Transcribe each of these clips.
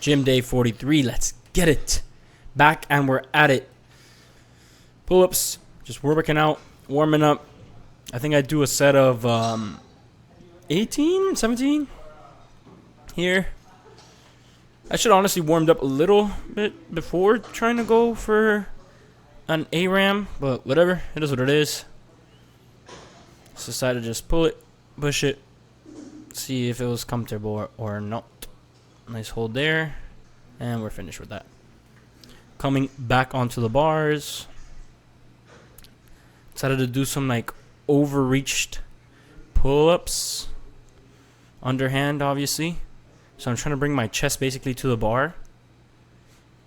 Gym day 43. Let's get it. Back and we're at it. Pull-ups. Just working out, warming up. I think I do a set of 18, 17 here. I should honestly warmed up a little bit before trying to go for an ARAM, but whatever. It is what it is. Just decided to just pull it, push it, see if it was comfortable or not. Nice hold there, and we're finished with that. Coming back onto the bars. Decided to do some like overreached pull-ups. Underhand, obviously. So I'm trying to bring my chest basically to the bar.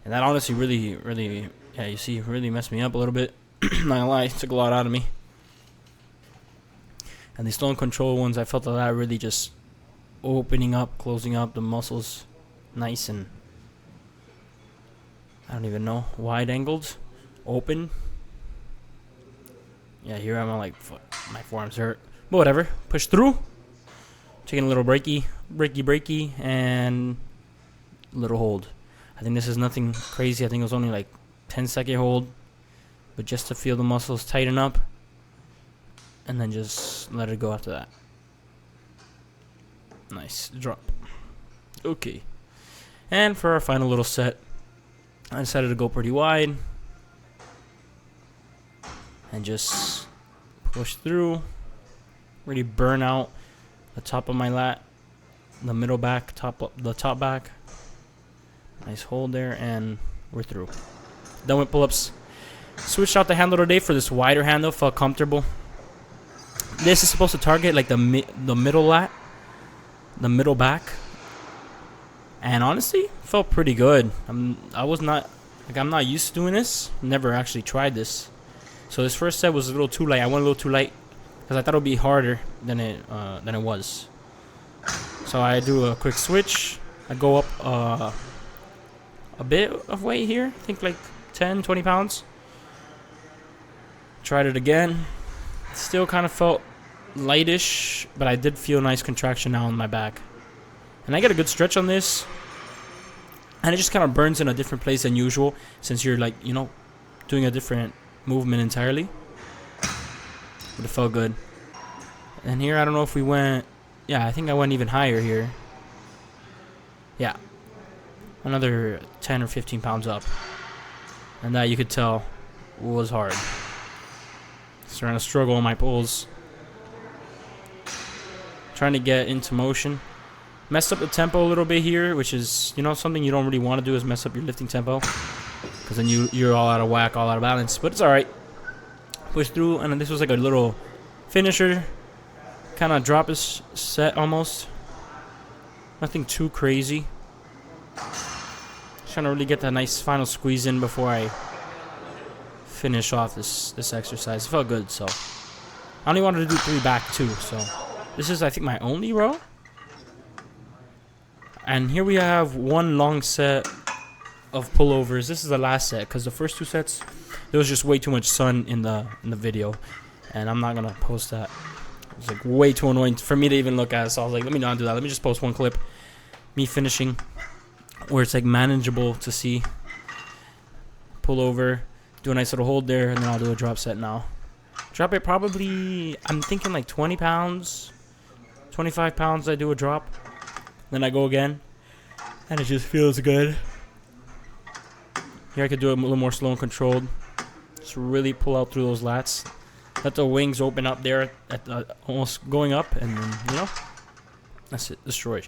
And that honestly really, yeah, you see, really messed me up a little bit. Not gonna lie, it took a lot out of me. And these stone control ones, I felt that really just opening up, closing up the muscles nice and, I don't even know, wide angled, open. Yeah, here I'm like, my forearms hurt. But whatever, push through. Taking a little breaky, and little hold. I think this is nothing crazy. I think it was only like 10-second hold. But just to feel the muscles tighten up. And then just let it go after that. Nice drop. Okay. And for our final little set, I decided to go pretty wide. And just push through. Really burn out the top of my lat. The middle back, the top back. Nice hold there, and we're through. Done with pull-ups. Switched out the handle today for this wider handle. Felt comfortable. This is supposed to target like the middle lat, the middle back, and honestly, felt pretty good. I'm not used to doing this. Never actually tried this, so this first set was a little too light. I went a little too light because I thought it would be harder than it was. So I do a quick switch. I go up a bit of weight here. I think like 10, 20 pounds. Tried it again. Still kind of felt lightish, but I did feel a nice contraction now on my back. And I get a good stretch on this. And it just kind of burns in a different place than usual, since you're like, you know, doing a different movement entirely. But it felt good. And here, I don't know if we went... Yeah, I think I went even higher here. Yeah. Another 10 or 15 pounds up. And that, you could tell, was hard. Starting to struggle on my pulls. Trying to get into motion. Messed up the tempo a little bit here, which is, you know, something you don't really want to do is mess up your lifting tempo. Because then you're all out of whack, all out of balance. But it's alright. Push through, and then this was like a little finisher. Kind of drop-ish set almost. Nothing too crazy. Trying to really get that nice final squeeze in before I finish off this exercise. It felt good, so I only wanted to do 3 back too, so this is, I think, my only row. And here we have one long set of pullovers. This is the last set because the first 2 sets there was just way too much sun in the video, and I'm not gonna post that. It was like way too annoying for me to even look at, so I was like, let me not do that. Let me just post one clip, me finishing, where it's like manageable to see. Pull over. Do a nice little hold there, and then I'll do a drop set now. Drop it probably, I'm thinking like 20 pounds, 25 pounds I do a drop. Then I go again, and it just feels good. Here I could do it a little more slow and controlled. Just really pull out through those lats. Let the wings open up there, at almost going up, and then, you know, that's it, destroyed.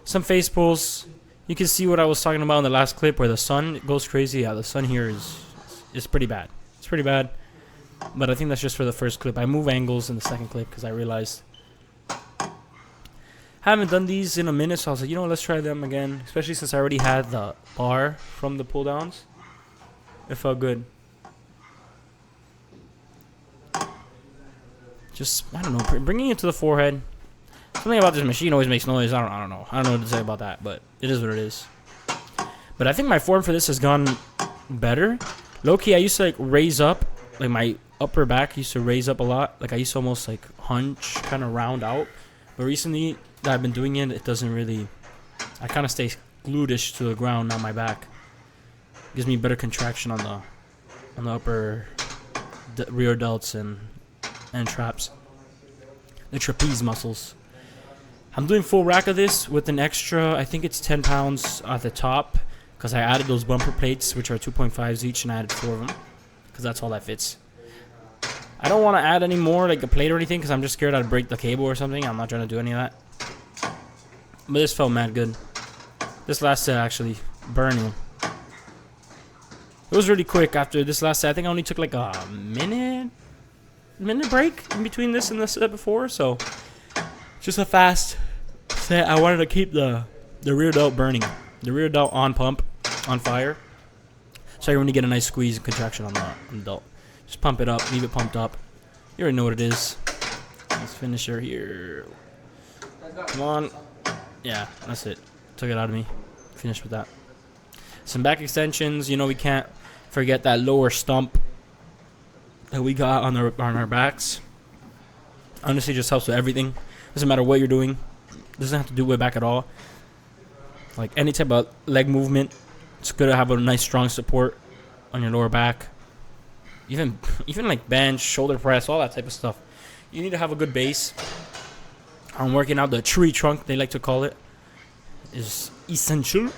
Some face pulls. You can see what I was talking about in the last clip where the sun goes crazy. Yeah, the sun here is pretty bad. It's pretty bad. But I think that's just for the first clip. I move angles in the second clip because I realized I haven't done these in a minute, so I was like, you know, let's try them again. Especially since I already had the bar from the pull downs. It felt good. Just, I don't know, bringing it to the forehead. Something about this machine always makes noise. I don't know. I don't know what to say about that, but it is what it is. But I think my form for this has gone better. Low-key, I used to like raise up, like my upper back used to raise up a lot. Like I used to almost like hunch, kind of round out. But recently that I've been doing it, it doesn't really, I I kind of stay gluedish to the ground on my back. Gives me better contraction on the upper rear delts and traps. The trapeze muscles. I'm doing full rack of this with an extra, I think it's 10 pounds at the top, because I added those bumper plates, which are 2.5s each, and I added 4 of them, because that's all that fits. I don't want to add any more, like a plate or anything, because I'm just scared I'd break the cable or something. I'm not trying to do any of that. But this felt mad good. This last set actually burning. It was really quick after this last set. I think I only took like a minute break in between this and the set before, so just a fast set. I wanted to keep the rear delt burning, the rear delt on pump, on fire, so you're going to get a nice squeeze and contraction on the delt. Just pump it up, leave it pumped up. You already know what it is. Let's finish her here. Come on. Yeah, that's it. Took it out of me. Finished with that. Some back extensions. You know, we can't forget that lower stump that we got on our backs. Honestly, just helps with everything. Doesn't matter what you're doing. Doesn't have to do with back at all. Like any type of leg movement, it's good to have a nice strong support on your lower back. Even like bench, shoulder press, all that type of stuff. You need to have a good base. I'm working out the tree trunk, they like to call it, is essential.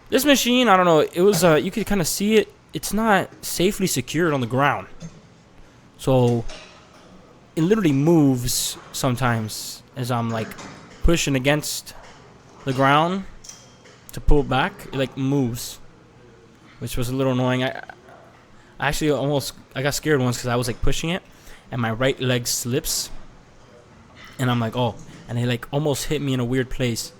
This machine, I don't know, it was you could kind of see it. It's not safely secured on the ground, so it literally moves sometimes as I'm like pushing against the ground to pull it back. It like moves, which was a little annoying. I actually I got scared once because I was like pushing it and my right leg slips and I'm like, oh, and it like almost hit me in a weird place.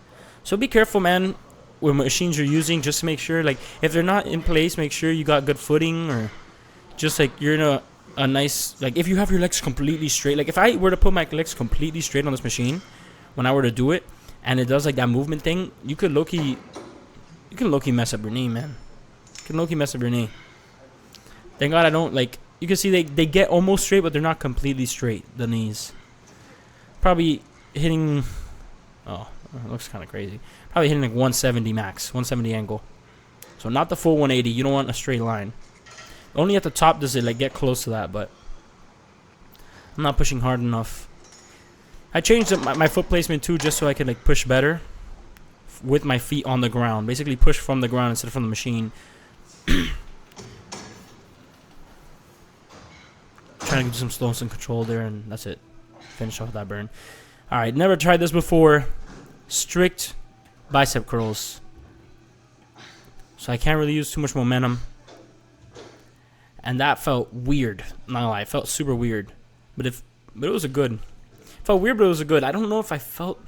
So be careful, man, with machines you're using. Just to make sure, like, if they're not in place, make sure you got good footing, or just like you're in a nice, like, if you have your legs completely straight. Like if I were to put my legs completely straight on this machine when I were to do it and it does like that movement thing, you can low-key mess up your knee, man. You can low-key mess up your knee. Thank God I don't, like, you can see they get almost straight, but they're not completely straight, the knees. Probably hitting, oh, it looks kind of crazy. Probably hitting like 170 max, 170 angle. So not the full 180. You don't want a straight line. Only at the top does it like get close to that, but I'm not pushing hard enough. I changed my foot placement too, just so I could like push better with my feet on the ground. Basically push from the ground instead of from the machine. Trying to do some slow and control there, and that's it. Finish off that burn. Alright, never tried this before. Strict bicep curls. So I can't really use too much momentum. And that felt weird. Not gonna lie, it felt super weird. But it was a good. It felt weird, but it was a good. I don't know if I felt.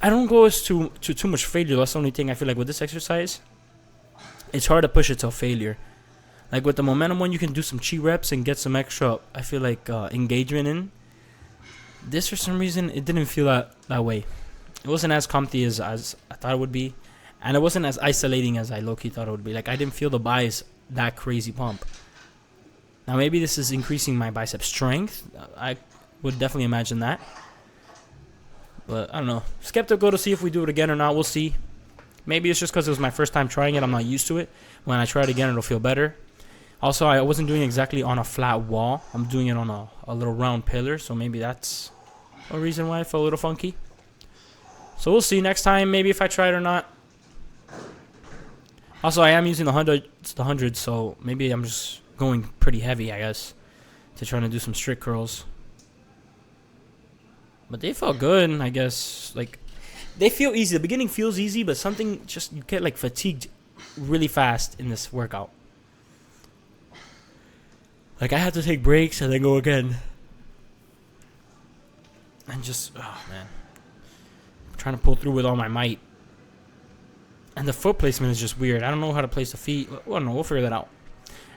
I don't go as to too much failure. That's the only thing I feel like with this exercise. It's hard to push it till failure. Like with the momentum one, you can do some chi reps and get some extra, I feel like, engagement in. This, for some reason, it didn't feel that way. It wasn't as comfy as I thought it would be. And it wasn't as isolating as I low-key thought it would be. Like, I didn't feel the biceps that crazy pump. Now, maybe this is increasing my bicep strength. I would definitely imagine that. But, I don't know. Skeptical to see if we do it again or not. We'll see. Maybe it's just because it was my first time trying it. I'm not used to it. When I try it again, it'll feel better. Also, I wasn't doing it exactly on a flat wall. I'm doing it on a little round pillar. So maybe that's a reason why I felt a little funky. So we'll see next time, maybe if I try it or not. Also, I am using the 100, so maybe I'm just going pretty heavy, I guess, to try to do some strict curls. But they felt good, I guess. Like, they feel easy. The beginning feels easy, but something just, you get like fatigued really fast in this workout. Like, I had to take breaks and then go again. And just, oh man. I'm trying to pull through with all my might. And the foot placement is just weird. I don't know how to place the feet. I don't know. We'll figure that out.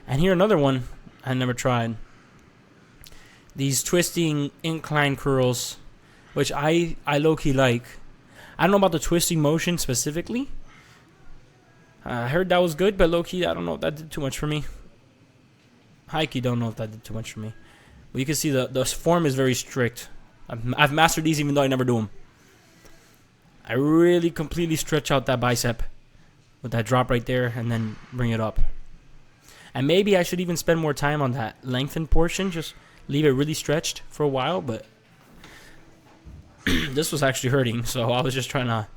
And here another one I never tried. These twisting incline curls, which I low-key like. I don't know about the twisting motion specifically. I heard that was good, but low-key, I don't know if that did too much for me. High-key don't know if that did too much for me. But you can see the form is very strict. I've mastered these even though I never do them. I really completely stretch out that bicep with that drop right there and then bring it up. And maybe I should even spend more time on that lengthened portion. Just leave it really stretched for a while. But this was actually hurting, so I was just trying to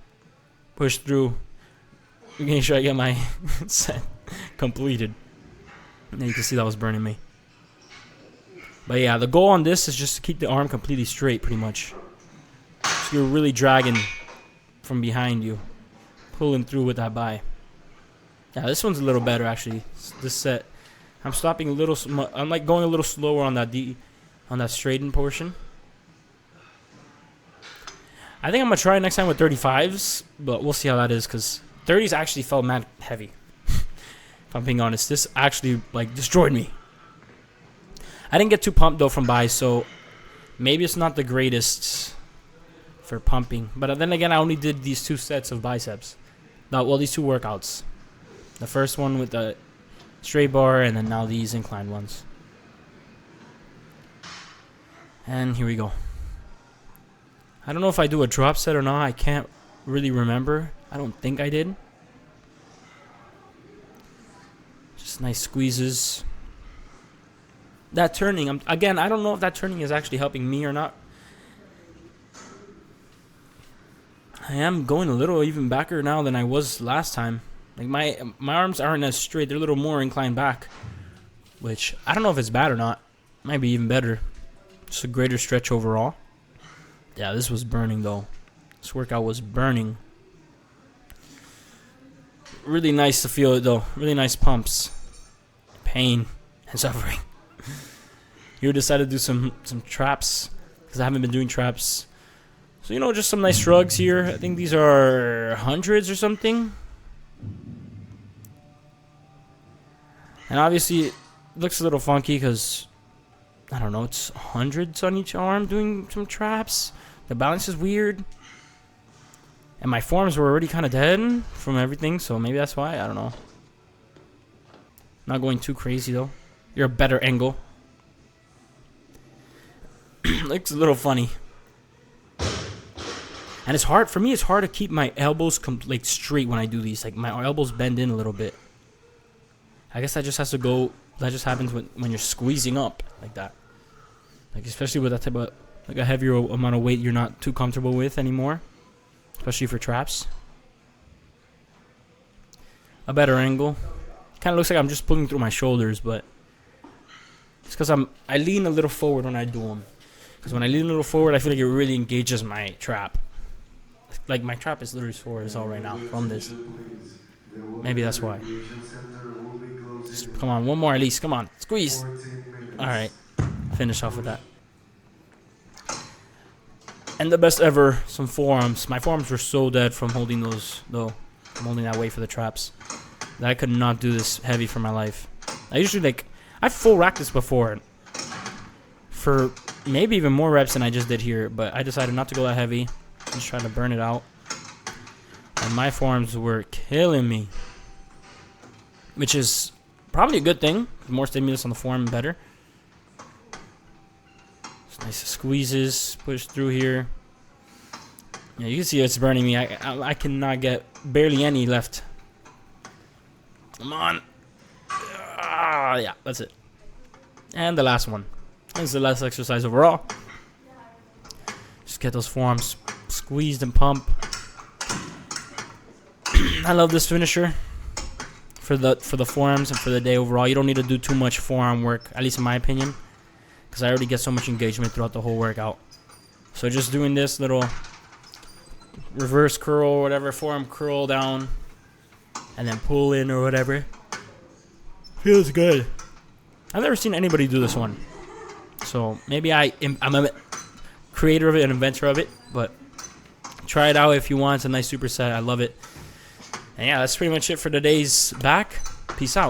push through, making sure I get my set completed. And you can see that was burning me. But yeah, the goal on this is just to keep the arm completely straight, pretty much. So you're really dragging from behind you, pulling through with that bi. Yeah, this one's a little better actually. This set, I'm stopping a little. I'm like going a little slower on that on that straightened portion. I think I'm gonna try next time with 35s, but we'll see how that is, because 30s actually felt mad heavy. If I'm being honest, this actually like destroyed me. I didn't get too pumped though from bi, so maybe it's not the greatest for pumping. But then again, I only did these 2 sets of biceps. Well, these 2 workouts. The first one with the straight bar, and then now these inclined ones. And here we go. I don't know if I do a drop set or not. I can't really remember. I don't think I did. Just nice squeezes. That turning, again, I don't know if that turning is actually helping me or not. I am going a little even backer now than I was last time. Like my arms aren't as straight. They're a little more inclined back, which I don't know if it's bad or not. Might be even better. Just a greater stretch overall. Yeah, this was burning though. This workout was burning. Really nice to feel it though. Really nice pumps. Pain and suffering. Here decided to do some traps, because I haven't been doing traps. So, you know, just some nice shrugs here. I think these are hundreds or something. And obviously it looks a little funky because, I don't know, it's hundreds on each arm doing some traps. The balance is weird. And my forearms were already kind of dead from everything, so maybe that's why. I don't know. Not going too crazy though. You're a better angle. Looks a little funny. And it's hard for me. It's hard to keep my elbows like straight when I do these. Like my elbows bend in a little bit. I guess that just has to go. That just happens when you're squeezing up like that. Like especially with that type of like a heavier amount of weight you're not too comfortable with anymore, especially for traps. A better angle. Kind of looks like I'm just pulling through my shoulders, but it's because I lean a little forward when I do them. Because when I lean a little forward, I feel like it really engages my trap. Like my trap is literally forward as all right now from this. Maybe that's why. Just, come on, one more at least. Come on, squeeze. All right, finish off with that. And the best ever, some forearms. My forearms were so dead from holding those, though. I'm holding that weight for the traps. That I could not do this heavy for my life. I usually I've full racked this before. For maybe even more reps than I just did here, but I decided not to go that heavy. Just trying to burn it out. And my forearms were killing me. Which is probably a good thing. More stimulus on the forearm, better. Just nice squeezes, push through here. Yeah, you can see it's burning me. I cannot get barely any left. Come on. Yeah, that's it. And the last one. This is the last exercise overall. Just get those forearms squeezed and pump. I love this finisher for the forearms and for the day overall. You don't need to do too much forearm work, at least in my opinion, because I already get so much engagement throughout the whole workout. So just doing this little reverse curl or whatever, forearm curl down, and then pull in or whatever. Feels good. I've never seen anybody do this one. So maybe I'm a creator of it, an inventor of it, but try it out if you want. It's a nice superset. I love it. And yeah, that's pretty much it for today's back. Peace out.